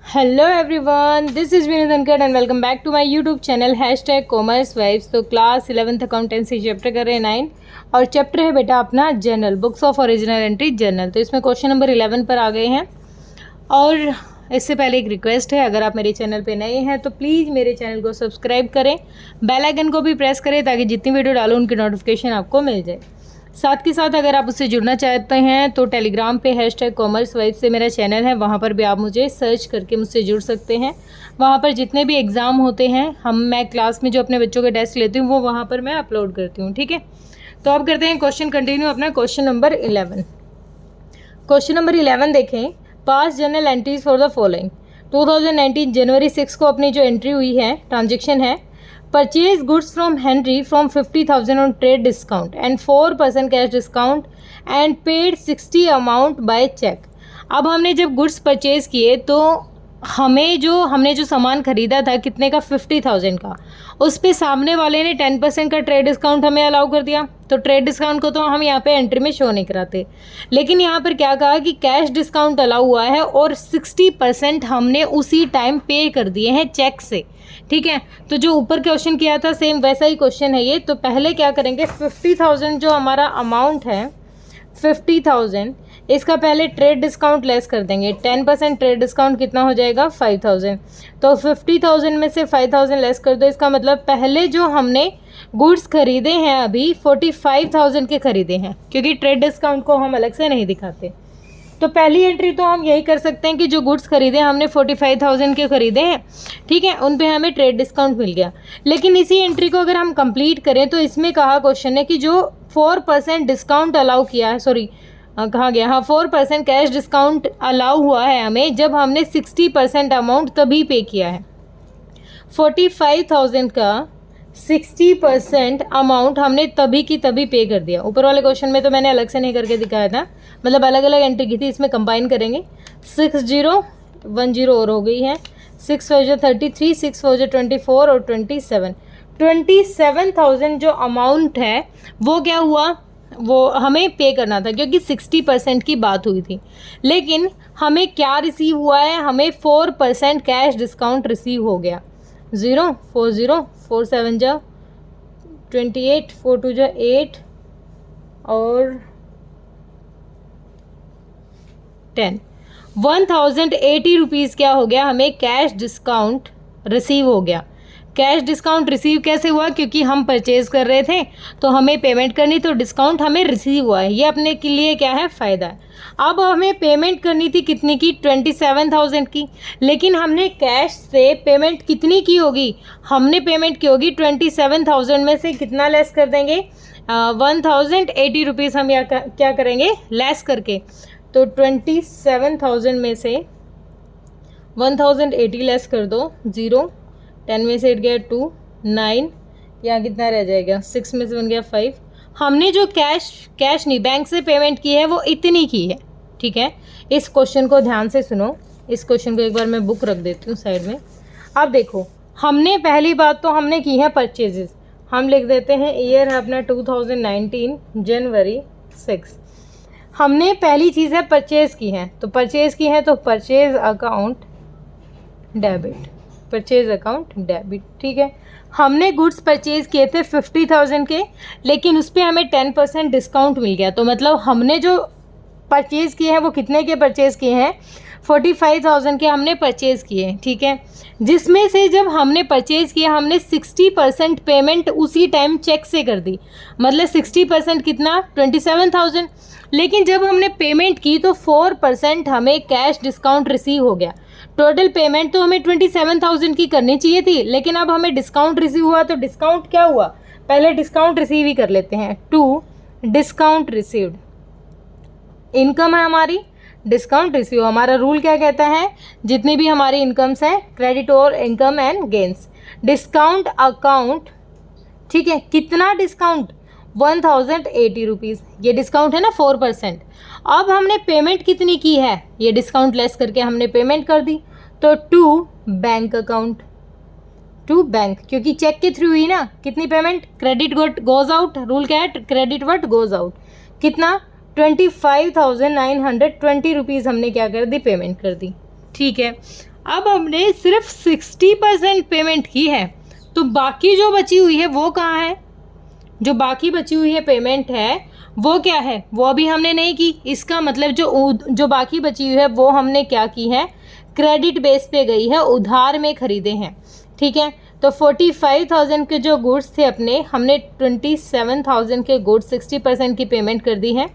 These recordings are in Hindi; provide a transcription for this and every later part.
Hello everyone, this is Vineet Dhankhar and welcome back to my YouTube channel #commerce vibes. तो क्लास 11th अकाउंटेंसी चैप्टर कर रहे हैं 9 और चैप्टर है बेटा अपना journal, books of original entry journal. तो इसमें क्वेश्चन नंबर 11 पर आ गए हैं। और इससे पहले एक रिक्वेस्ट है, अगर आप मेरे चैनल पे नए हैं तो प्लीज़ मेरे चैनल को सब्सक्राइब करें, बेल आइकन को भी प्रेस करें ताकि जितनी वीडियो डालो उनकी नोटिफिकेशन आपको मिल जाए। साथ के साथ अगर आप उससे जुड़ना चाहते हैं तो टेलीग्राम पे #कॉमर्स वाइब्स से मेरा चैनल है, वहाँ पर भी आप मुझे सर्च करके मुझसे जुड़ सकते हैं। वहाँ पर जितने भी एग्ज़ाम होते हैं मैं क्लास में जो अपने बच्चों के टेस्ट लेती हूँ वो वहाँ पर मैं अपलोड करती हूँ। ठीक है, तो अब करते हैं क्वेश्चन कंटिन्यू अपना क्वेश्चन नंबर 11। क्वेश्चन नंबर 11 देखें, पास journal entries for the following. 2019 जनवरी 6 को अपनी जो एंट्री हुई है, ट्रांजेक्शन है, purchase goods from Henry from 50,000 on trade discount and 4% cash discount and paid 60 amount by cheque. अब हमने जब गुड्स परचेज किए तो हमने जो सामान खरीदा था कितने का, 50,000 का, उस पे सामने वाले ने 10% का ट्रेड डिस्काउंट हमें अलाउ कर दिया। तो ट्रेड डिस्काउंट को तो हम यहाँ पे एंट्री में शो नहीं कराते, लेकिन यहाँ पर क्या कहा कि कैश डिस्काउंट अलाउ हुआ है और 60% हमने उसी टाइम पे कर दिए हैं चेक से। ठीक है, तो जो ऊपर क्वेश्चन किया था सेम वैसा ही क्वेश्चन है ये। तो पहले क्या करेंगे, 50,000 जो हमारा अमाउंट है 50,000, इसका पहले ट्रेड डिस्काउंट लेस कर देंगे। 10% ट्रेड डिस्काउंट कितना हो जाएगा, 5,000। तो 50,000 में से 5,000 लेस कर दो, इसका मतलब पहले जो हमने गुड्स खरीदे हैं अभी 45,000 के खरीदे हैं, क्योंकि ट्रेड डिस्काउंट को हम अलग से नहीं दिखाते। तो पहली एंट्री तो हम यही कर सकते हैं कि जो गुड्स खरीदे हमने 45,000 के खरीदे हैं, ठीक है, उन पे हमें ट्रेड डिस्काउंट मिल गया। लेकिन इसी एंट्री को अगर हम कंप्लीट करें तो इसमें कहा क्वेश्चन है कि जो 4% डिस्काउंट अलाउ किया है, सॉरी कहाँ गया, हाँ 4% कैश डिस्काउंट अलाउ हुआ है हमें जब हमने 60% अमाउंट तभी पे किया है। 45,000 का 60% अमाउंट हमने तभी की तभी पे कर दिया। ऊपर वाले क्वेश्चन में तो मैंने अलग से नहीं करके दिखाया था, मतलब अलग अलग एंट्री की थी, इसमें कंबाइन करेंगे। 6010 और हो गई है, 6 4 33, 6 4 24 और 27,000 जो अमाउंट है वो क्या हुआ, वो हमें पे करना था क्योंकि 60% की बात हुई थी। लेकिन हमें क्या रिसीव हुआ है, हमें 4% कैश डिस्काउंट रिसीव हो गया। 0 4 0 4 7 जा 28, 4 2 जा 8 और 10, 1080 रुपीज़ क्या हो गया, हमें कैश डिस्काउंट रिसीव हो गया। कैश डिस्काउंट रिसीव कैसे हुआ, क्योंकि हम परचेज कर रहे थे तो हमें पेमेंट करनी, तो डिस्काउंट हमें रिसीव हुआ है, ये अपने के लिए क्या है, फ़ायदा है। अब हमें पेमेंट करनी थी कितनी की, 27,000 की, लेकिन हमने कैश से पेमेंट कितनी की होगी, हमने पेमेंट की होगी 27,000 में से कितना लेस कर देंगे, 1080 रुपीज़ हम क्या करेंगे, लेस करके। तो 27,000 में से 1080 लेस कर दो, 0, 10 में से 8 गया 2, 9, यहाँ कितना रह जाएगा, 6 में से 1 गया 5। हमने जो कैश नहीं बैंक से पेमेंट की है वो इतनी की है। ठीक है, इस क्वेश्चन को ध्यान से सुनो, इस क्वेश्चन को एक बार मैं बुक रख देती हूँ साइड में। अब देखो, हमने पहली बात तो हमने की है परचेजेस, हम लिख देते हैं, ईयर है अपना 2019 जनवरी 6। हमने पहली चीज़ है परचेज़ की है, तो परचेज़ की है तो purchase account debit, purchase account debit. ठीक है, हमने गुड्स परचेज किए थे 50,000 के, लेकिन उस पर हमें 10% डिस्काउंट मिल गया। तो मतलब हमने जो परचेज़ किए हैं वो कितने के परचेज़ किए हैं, 45,000 के हमने परचेज़ किए हैं। ठीक है, जिसमें से जब हमने परचेज़ किया हमने 60% पेमेंट उसी टाइम चेक से कर दी, मतलब 60% कितना, 27,000। लेकिन जब हमने पेमेंट की तो 4% हमें कैश डिस्काउंट रिसीव हो गया। टोटल पेमेंट तो हमें 27,000 की करनी चाहिए थी, लेकिन अब हमें डिस्काउंट रिसीव हुआ। तो डिस्काउंट क्या हुआ, पहले डिस्काउंट रिसीव ही कर लेते हैं। 2 डिस्काउंट रिसीव्ड, इनकम है हमारी, डिस्काउंट रिसीव। हमारा रूल क्या कहता है, जितनी भी हमारी इनकम्स हैं, क्रेडिट और income and gains, discount account. ठीक है, कितना डिस्काउंट, 1080 रुपीज़, ये डिस्काउंट है ना 4%। अब हमने पेमेंट कितनी की है, ये डिस्काउंट लेस करके हमने पेमेंट कर दी। तो 2 बैंक अकाउंट, 2 बैंक, क्योंकि चेक के थ्रू हुई ना, कितनी payment, credit what goes out, rule क्या है, क्रेडिट व्हाट गोज आउट, कितना 25,920 रुपीज़ हमने क्या कर दी, पेमेंट कर दी। ठीक है, अब हमने सिर्फ 60% पेमेंट की है, तो बाकी जो बची हुई है वो कहाँ है? जो बाकी बची हुई है पेमेंट है वो क्या है? वो अभी हमने नहीं की। इसका मतलब जो बाकी बची हुई है वो हमने क्या की है? क्रेडिट बेस पे गई है, उधार में खरीदे हैं। ठीक है, तो 45,000 के जो गुड्स थे अपने, हमने 27,000 के गुड्स 60% की पेमेंट कर दी है।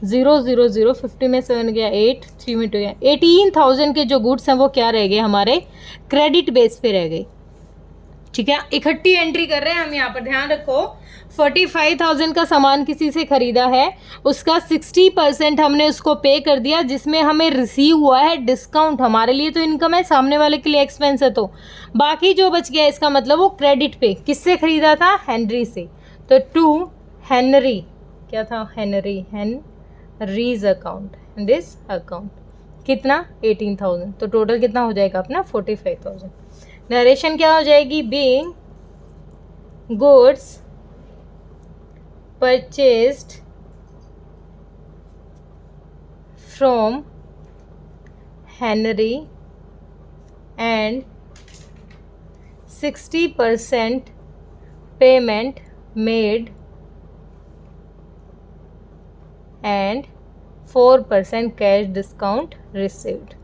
0 0 0 50 में 7 गया, 8 3 में 2 गया, 18,000 के जो गुड्स हैं वो क्या रह गए? हमारे क्रेडिट बेस पे रह गए। ठीक है, इकट्ठी एंट्री कर रहे हैं हम यहाँ पर, ध्यान रखो। 45,000 का सामान किसी से खरीदा है, उसका 60% हमने उसको पे कर दिया, जिसमें हमें रिसीव हुआ है डिस्काउंट। हमारे लिए तो इनकम है, सामने वाले के लिए एक्सपेंस है। तो बाकी जो बच गया इसका मतलब वो क्रेडिट पे किससे खरीदा था? हेनरी से। तो टू हेनरी, क्या था? Henrys account, this account. कितना? 18,000। तो टोटल कितना हो जाएगा अपना? 45,000। नरेशन क्या हो जाएगी? Being goods purchased from Henry and 60% payment made and 4% cash discount received.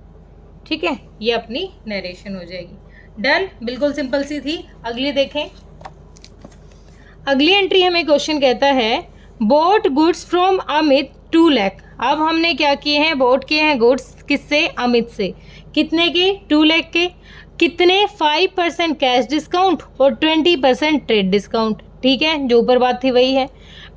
ठीक है, ये अपनी नरेशन हो जाएगी। डन, बिल्कुल सिंपल सी थी। अगली देखें। अगली एंट्री हमें क्वेश्चन कहता है bought goods from Amit 2 lakh. अब हमने क्या किए हैं? बॉट किए हैं गुड्स किससे? अमित से। कितने के? 2 लाख के। कितने? 5% कैश डिस्काउंट और 20% ट्रेड डिस्काउंट। ठीक है, जो ऊपर बात थी वही है।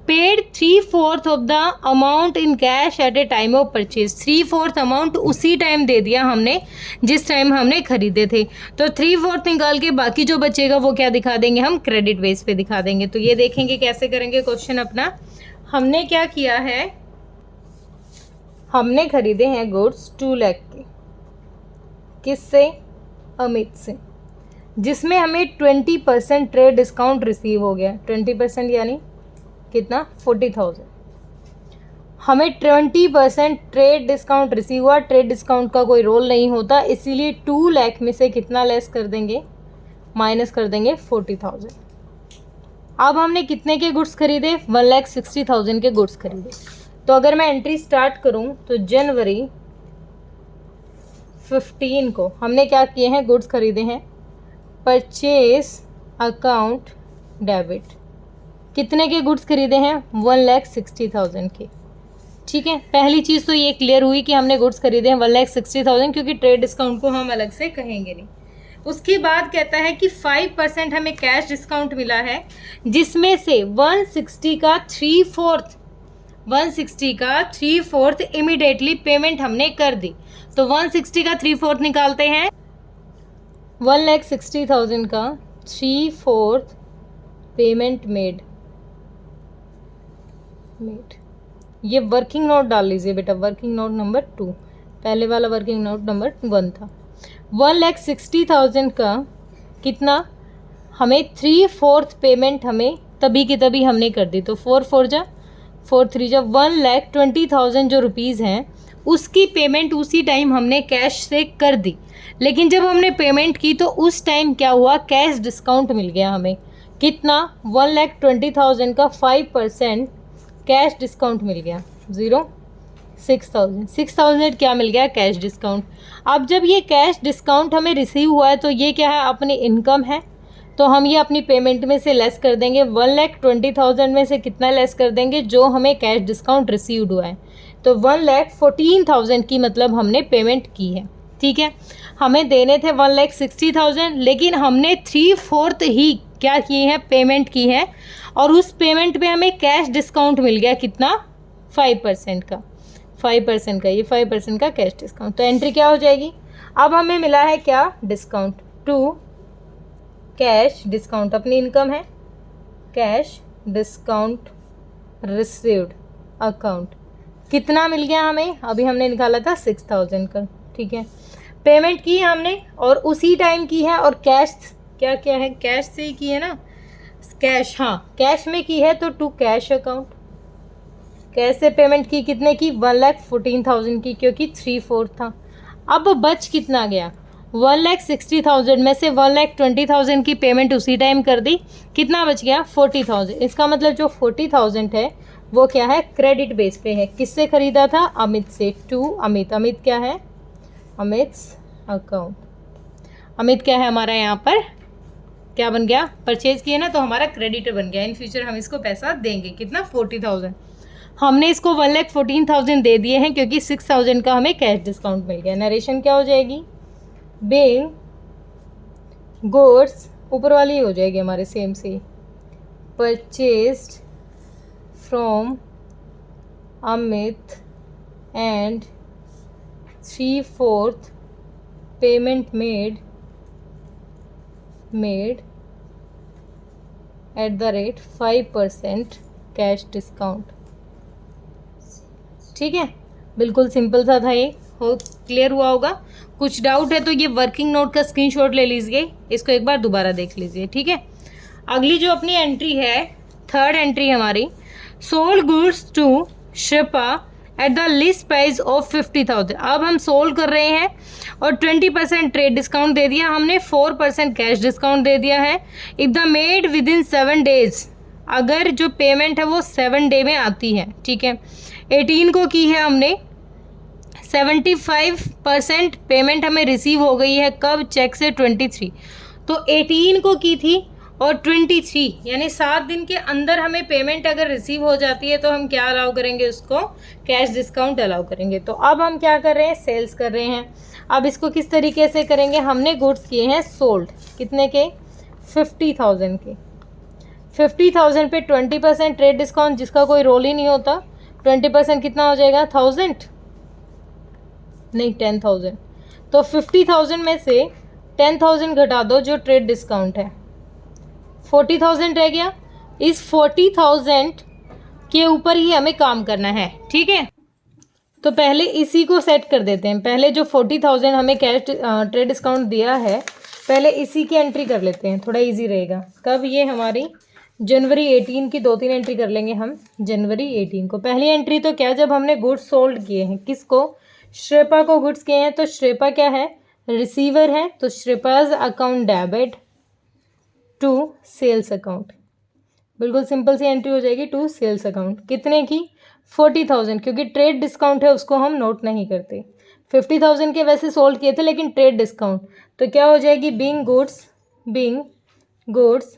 Paid 3/4 of the amount in cash at A time of purchase. 3/4 amount उसी टाइम दे दिया हमने जिस टाइम हमने खरीदे थे। तो 3/4 निकाल के बाकी जो बचेगा वो क्या दिखा देंगे? हम क्रेडिट बेस पे दिखा देंगे। तो ये देखेंगे कैसे करेंगे क्वेश्चन अपना। हमने क्या किया है? हमने खरीदे हैं गुड्स 2 लाख के। किससे? अमित से, जिसमें हमें 20% ट्रेड डिस्काउंट रिसीव हो गया। 20% यानी कितना? 40,000। हमें 20% ट्रेड डिस्काउंट रिसीव हुआ। ट्रेड डिस्काउंट का कोई रोल नहीं होता, इसीलिए 2 लाख में से कितना लेस कर देंगे? माइनस कर देंगे 40,000। अब हमने कितने के गुड्स खरीदे? 1,60,000 के गुड्स खरीदे। तो अगर मैं एंट्री स्टार्ट करूं तो जनवरी 15 को हमने क्या किए हैं? गुड्स खरीदे हैं। Purchase account debit. कितने के गुड्स खरीदे हैं? 1,60,000 के। ठीक है, पहली चीज़ तो ये क्लियर हुई कि हमने गुड्स खरीदे हैं 1,60,000, क्योंकि ट्रेड डिस्काउंट को हम अलग से कहेंगे नहीं। उसके बाद कहता है कि 5% हमें कैश डिस्काउंट मिला है, जिसमें से 160 का 3/4 इमीडिएटली पेमेंट हमने कर दी। तो 160 का 3/4 निकालते हैं। 1,60,000 का 3/4 पेमेंट मेड। ये वर्किंग नोट डाल लीजिए बेटा, वर्किंग नोट नंबर 2। पहले वाला वर्किंग नोट नंबर 1 था। 1,60,000 का कितना? हमें 3/4 पेमेंट हमें तभी की तभी हमने कर दी। तो 4 जा 4 जा 1,20,000 जो रुपीज़ हैं उसकी पेमेंट उसी टाइम हमने कैश से कर दी। लेकिन जब हमने पेमेंट की तो उस टाइम क्या हुआ? कैश डिस्काउंट मिल गया हमें। कितना? 1,20,000 का 5% कैश डिस्काउंट मिल गया। 6,000 क्या मिल गया? Cash discount. अब जब ये कैश डिस्काउंट हमें रिसीव हुआ है तो ये क्या है? अपनी इनकम है। तो हम ये अपनी पेमेंट में से लेस कर देंगे। 1,20,000 में से कितना लेस कर देंगे? जो हमें कैश डिस्काउंट रिसीव्ड हुआ है। तो 1,14,000 की मतलब हमने पेमेंट की है। ठीक है, हमें देने थे 1,60,000, लेकिन हमने 3/4 ही क्या की है? पेमेंट की है। और उस पेमेंट पे हमें कैश डिस्काउंट मिल गया। कितना? 5% का। 5% का, ये 5% का कैश डिस्काउंट। तो एंट्री क्या हो जाएगी? अब हमें मिला है क्या? डिस्काउंट। 2 कैश डिस्काउंट अपनी इनकम है। कैश डिस्काउंट रिसीव्ड अकाउंट कितना मिल गया हमें? अभी हमने निकाला था 6,000 का। ठीक है, पेमेंट की है हमने और उसी टाइम की है। और कैश क्या क्या है? कैश से ही की है ना, कैश। हाँ, कैश में की है तो 2 कैश अकाउंट। कैश से पेमेंट की कितने की? 1,14,000 की, क्योंकि 3/4 था। अब बच कितना गया? 1,60,000 में से 1,20,000 की पेमेंट उसी टाइम कर दी, कितना बच गया 40,000। इसका मतलब जो 40,000 है वो क्या है, क्रेडिट बेस पे है। किससे खरीदा था, अमित से, टू अमित। अमित क्या है, अमित्स अकाउंट। अमित क्या है हमारा, यहाँ पर क्या बन गया, परचेज किया ना, तो हमारा क्रेडिटर बन गया। इन फ्यूचर हम इसको पैसा देंगे, कितना 40,000। हमने इसको 1,14,000 दे दिए हैं क्योंकि 6,000 का हमें कैश डिस्काउंट मिल गया। नरेशन क्या हो जाएगी, being goods, ऊपर वाली हो जाएगी हमारे सेम से, purchased from Amit and 3/4 payment made at the rate 5% cash discount. ठीक है, बिल्कुल सिंपल सा था ये, हो क्लियर हुआ होगा। कुछ डाउट है तो ये वर्किंग नोट का स्क्रीनशॉट ले लीजिए, इसको एक बार दोबारा देख लीजिए। ठीक है, अगली जो अपनी एंट्री है, थर्ड एंट्री हमारी, sold goods to Shilpa at the list price of 50,000। अब हम सोल्ड कर रहे हैं और 20% ट्रेड डिस्काउंट दे दिया हमने, 4% कैश डिस्काउंट दे दिया है। If the made with in 7 days, अगर जो पेमेंट है वो 7 डे में आती है। ठीक है, 18 को की है हमने, 75% पेमेंट हमें रिसीव हो गई है, कब, चेक से 23। तो 18 को की थी और 23 यानी 7 दिन के अंदर हमें पेमेंट अगर रिसीव हो जाती है तो हम क्या अलाउ करेंगे, उसको कैश डिस्काउंट अलाउ करेंगे। तो अब हम क्या कर रहे हैं, सेल्स कर रहे हैं। अब इसको किस तरीके से करेंगे, हमने गुड्स किए हैं सोल्ड, कितने के, 50,000 के। 50,000 पे 20% ट्रेड डिस्काउंट, जिसका कोई रोल ही नहीं होता, 20% कितना हो जाएगा, 1000 नहीं 10,000। तो 50,000 में से 10,000 घटा दो जो ट्रेड डिस्काउंट है, 40,000 रह गया। इस 40,000 के ऊपर ही हमें काम करना है। ठीक है, तो पहले इसी को सेट कर देते हैं। पहले जो 40,000 हमें कैश ट्रेड डिस्काउंट दिया है, पहले इसी की एंट्री कर लेते हैं, थोड़ा इजी रहेगा। कब, ये हमारी जनवरी 18 की 2-3 एंट्री कर लेंगे हम। जनवरी 18 को पहली एंट्री तो क्या, जब हमने गुड्स सोल्ड किए हैं, किसको, श्रेपा को गुड्स किए हैं, तो श्रेपा क्या है, रिसीवर है, तो Shripa's account debit to sales account. बिल्कुल सिंपल सी एंट्री हो जाएगी, टू सेल्स अकाउंट। कितने की, 40,000, क्योंकि ट्रेड डिस्काउंट है उसको हम नोट नहीं करते। 50,000 के वैसे सोल्ड किए थे लेकिन ट्रेड डिस्काउंट, तो क्या हो जाएगी, being goods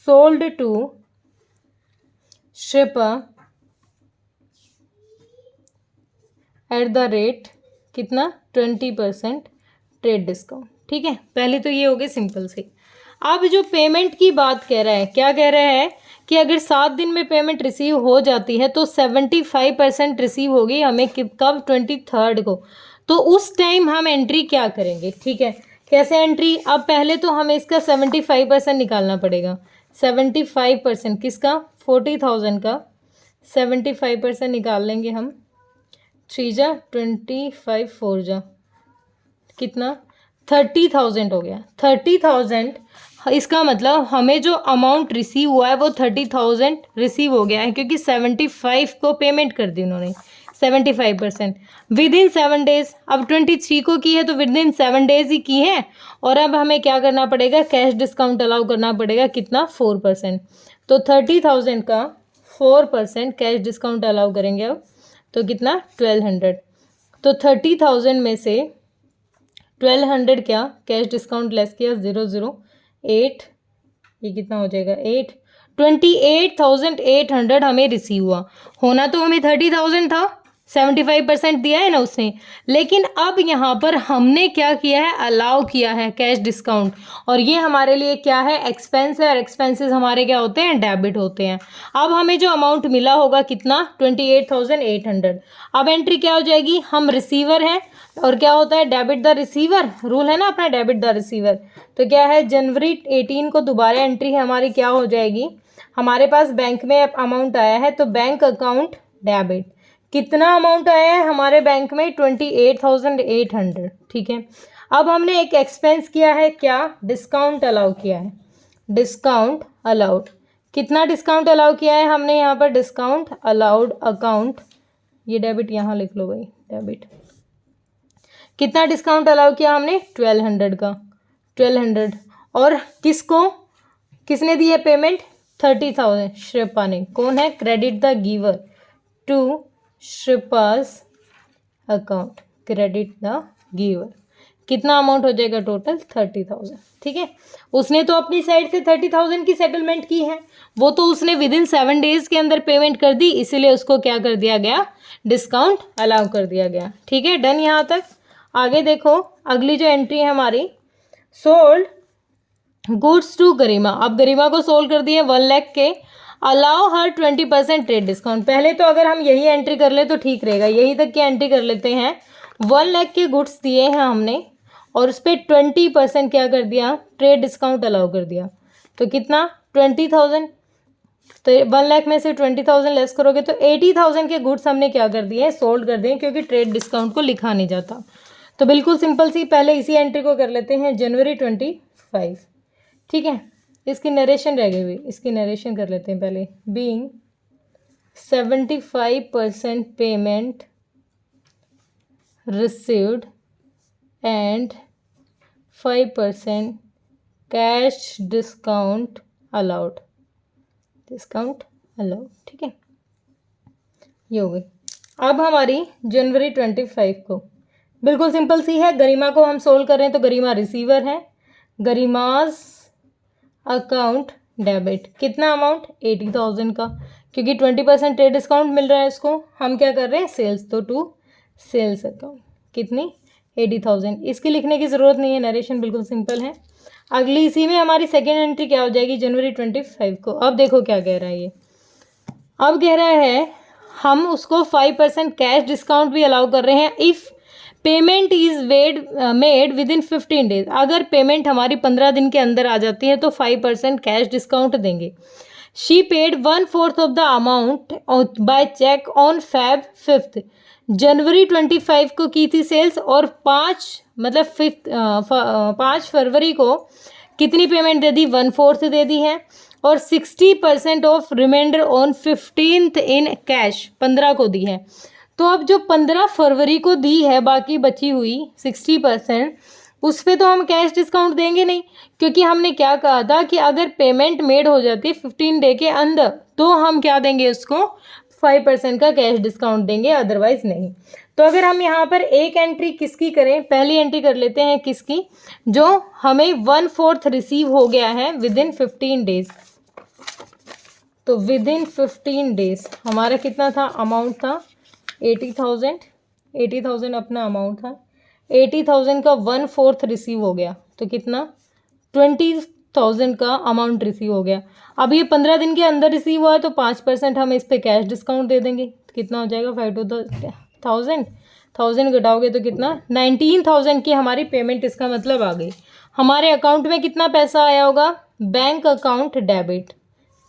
sold to Shripa at the rate कितना, 20% ट्रेड डिस्काउंट। ठीक है, पहले तो ये हो गए सिंपल से। अब जो पेमेंट की बात कह रहा है, क्या कह रहा है कि अगर 7 दिन में पेमेंट रिसीव हो जाती है तो 75% रिसीव होगी हमें, कब, 23 को। तो उस टाइम हम एंट्री क्या करेंगे। ठीक है, कैसे एंट्री, अब पहले तो हमें इसका 75% निकालना पड़ेगा। 75% किसका, 40,000 का 75% निकाल लेंगे हम। 3 जा 25, 4 जा कितना, 30,000 हो गया। 30,000, इसका मतलब हमें जो अमाउंट रिसीव हुआ है वो 30,000 रिसीव हो गया है, क्योंकि 75 को पेमेंट कर दी उन्होंने, 75% विद इन 7 डेज। अब 23 को की है तो विद इन 7 डेज ही की है। और अब हमें क्या करना पड़ेगा, कैश डिस्काउंट अलाउ करना पड़ेगा, कितना, 4%। तो 30,000 का 4% कैश डिस्काउंट अलाउ करेंगे अब, तो कितना, 1200। तो 30,000 में से 1200 क्या, कैश डिस्काउंट लेस किया, 008, ये कितना हो जाएगा, 28,800 हमें रिसीव हुआ। होना तो हमें 30,000 था, 75% दिया है ना उसने, लेकिन अब यहाँ पर हमने क्या किया है, अलाउ किया है कैश डिस्काउंट, और ये हमारे लिए क्या है, एक्सपेंस है, और एक्सपेंसेस हमारे क्या होते हैं, डेबिट होते हैं। अब हमें जो अमाउंट मिला होगा कितना, 28,800। अब एंट्री क्या हो जाएगी, हम रिसीवर हैं, और क्या होता है, डेबिट द रिसीवर, रूल है ना अपना, डेबिट द रिसीवर। तो क्या है, जनवरी 18 को दोबारा एंट्री है हमारी, क्या हो जाएगी, हमारे पास बैंक में अमाउंट आया है, तो बैंक अकाउंट डेबिट, कितना अमाउंट आया है हमारे बैंक में, 28,800। ठीक है, अब हमने एक एक्सपेंस किया है, क्या, डिस्काउंट अलाउ किया है, डिस्काउंट अलाउड। कितना डिस्काउंट अलाउ किया है हमने यहाँ पर, डिस्काउंट अलाउड अकाउंट, ये डेबिट यहाँ लिख लो भाई, डेबिट कितना डिस्काउंट अलाउ किया हमने? 1200 का, 1200। और किसने दी है पेमेंट? 30,000 श्रिपा ने। कौन है? Credit the giver to Shripa's account, credit the giver. कितना अमाउंट हो जाएगा टोटल? 30,000। ठीक है, उसने तो अपनी साइड से 30,000 की सेटलमेंट की है, वो तो उसने विद इन 7 डेज के अंदर पेमेंट कर दी, इसीलिए उसको क्या कर दिया गया? डिस्काउंट अलाउ कर दिया गया। ठीक है, डन यहाँ तक। आगे देखो, अगली जो एंट्री है हमारी, सोल्ड गुड्स टू गरिमा। अब गरिमा को सोल्ड कर दिए 1 लाख के, अलाउ हर 20% ट्रेड डिस्काउंट। पहले तो अगर हम यही एंट्री कर ले तो ठीक रहेगा, यही तक की एंट्री कर लेते हैं। 1 लाख के गुड्स दिए हैं हमने और उस पर 20% क्या कर दिया? ट्रेड डिस्काउंट अलाउ कर दिया। तो कितना? 20,000। तो 1 लाख में से 20,000 लेस करोगे तो 80,000 के गुड्स हमने क्या कर दिए? सोल्ड कर दिए, क्योंकि ट्रेड डिस्काउंट को लिखा नहीं जाता। तो बिल्कुल सिंपल सी, पहले इसी एंट्री को कर लेते हैं, जनवरी 25। ठीक है, इसकी नरेशन रह गई हुई, इसकी नरेशन कर लेते हैं पहले। Being 75% payment received and 5% cash discount allowed, discount allowed. ठीक है, ये हो गई। अब हमारी जनवरी 25 को बिल्कुल सिंपल सी है, गरिमा को हम सोल्व कर रहे हैं तो गरिमा रिसीवर है, गरिमाज अकाउंट डेबिट। कितना अमाउंट? 80,000 का, क्योंकि 20% ट्रेड डिस्काउंट मिल रहा है इसको। हम क्या कर रहे हैं? सेल्स, तो टू सेल्स अकाउंट। कितनी? 80,000। इसकी लिखने की ज़रूरत नहीं है, नरेशन बिल्कुल सिंपल है। अगली इसी में हमारी सेकेंड एंट्री क्या हो जाएगी? जनवरी 25 को। अब देखो क्या कह रहा है ये, अब कह रहा है हम उसको 5% कैश डिस्काउंट भी अलाउ कर रहे हैं if payment is made with in 15 days. अगर पेमेंट हमारी 15 दिन के अंदर आ जाती है तो 5% कैश डिस्काउंट देंगे। She paid 1/4 of the amount by cheque on Feb 5। जनवरी 25 को की थी सेल्स और 5 फरवरी को कितनी पेमेंट दे दी? 1/4 दे दी है, और 60% of reminder on 15th in cash 15 को दी है। तो अब जो 15 फरवरी को दी है बाकी बची हुई 60%, उस पर तो हम कैश डिस्काउंट देंगे नहीं, क्योंकि हमने क्या कहा था कि अगर पेमेंट मेड हो जाती है 15 डे के अंदर तो हम क्या देंगे? उसको 5% का कैश डिस्काउंट देंगे, अदरवाइज नहीं। तो अगर हम यहाँ पर एक एंट्री किसकी करें? पहली एंट्री कर लेते हैं किसकी? जो हमें 1/4 रिसीव हो गया है विद इन 15 डेज। तो विद इन 15 डेज हमारा कितना था? अमाउंट था 80,000 अपना अमाउंट था। 80,000 का 1/4 रिसीव हो गया, तो कितना? 20,000 का अमाउंट रिसीव हो गया। अब ये 15 दिन के अंदर रिसीव हुआ है तो 5% हम इस पर कैश डिस्काउंट दे देंगे। तो कितना हो जाएगा? 5,000 घटाओगे तो कितना? 19,000 की हमारी पेमेंट, इसका मतलब आ गई। हमारे अकाउंट में कितना पैसा आया होगा? Bank account debit.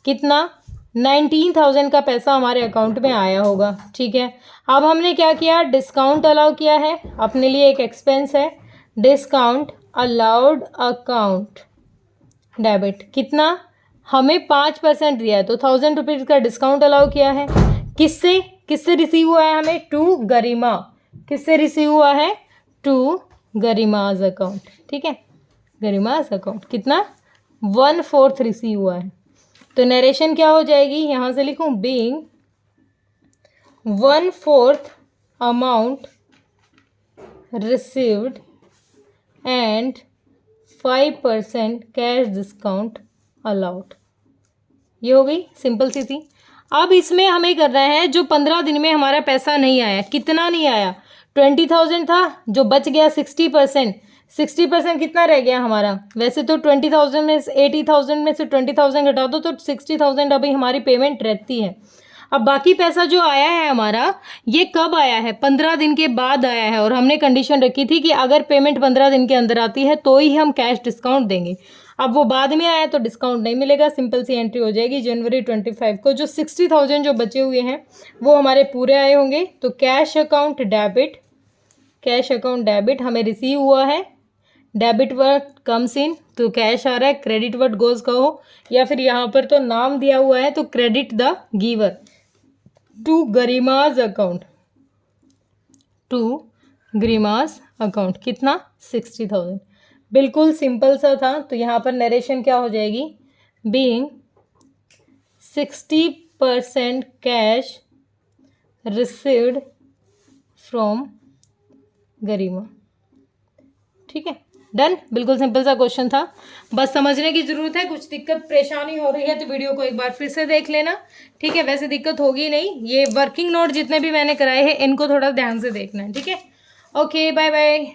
कितना? 19,000 का पैसा हमारे अकाउंट में आया होगा। ठीक है, अब हमने क्या किया? डिस्काउंट अलाउ किया है, अपने लिए एक एक्सपेंस है। Discount allowed account debit. कितना? हमें 5% दिया है तो 1,000 रुपीज़ का डिस्काउंट अलाउ किया है। किससे रिसीव हुआ है? हमें टू गरिमा। किससे रिसीव हुआ है? To Garima's account. ठीक है, गरिमाज अकाउंट। कितना? 1/4 रिसीव हुआ है। तो नरेशन क्या हो जाएगी? यहाँ से लिखूं, being 1/4 amount received and 5% cash discount allowed. ये हो गई, सिंपल सी थी। अब इसमें हमें कर रहे हैं जो 15 दिन में हमारा पैसा नहीं आया। कितना नहीं आया? 20,000 था, जो बच गया 60%। 60% कितना रह गया हमारा? वैसे तो 20,000 में 80,000 में से 20,000 घटा दो तो 60,000 अभी हमारी पेमेंट रहती है। अब बाकी पैसा जो आया है हमारा, ये कब आया है? 15 दिन के बाद आया है, और हमने कंडीशन रखी थी कि अगर पेमेंट 15 दिन के अंदर आती है तो ही हम कैश डिस्काउंट देंगे। अब वो बाद में आया तो डिस्काउंट नहीं मिलेगा, सिंपल सी एंट्री हो जाएगी। जनवरी 25 को जो 60,000 जो बचे हुए हैं वो हमारे पूरे आए होंगे। तो कैश अकाउंट डेबिट हमें रिसीव हुआ है। डेबिट वर्ड कम्स इन तो कैश आ रहा है, क्रेडिट वर्ड गोज कहो, या फिर यहाँ पर तो नाम दिया हुआ है तो credit the giver to Garima's account, to Garima's account कितना 60,000। बिल्कुल सिंपल सा था। तो यहाँ पर नरेशन क्या हो जाएगी, बीइंग 60% कैश रिसीव्ड फ्रॉम गरिमा। ठीक है, डन। बिल्कुल सिंपल सा क्वेश्चन था, बस समझने की जरूरत है। कुछ दिक्कत परेशानी हो रही है तो वीडियो को एक बार फिर से देख लेना। ठीक है, वैसे दिक्कत होगी नहीं। ये वर्किंग नोट जितने भी मैंने कराए हैं इनको थोड़ा ध्यान से देखना है। ठीक है, ओके, बाय बाय।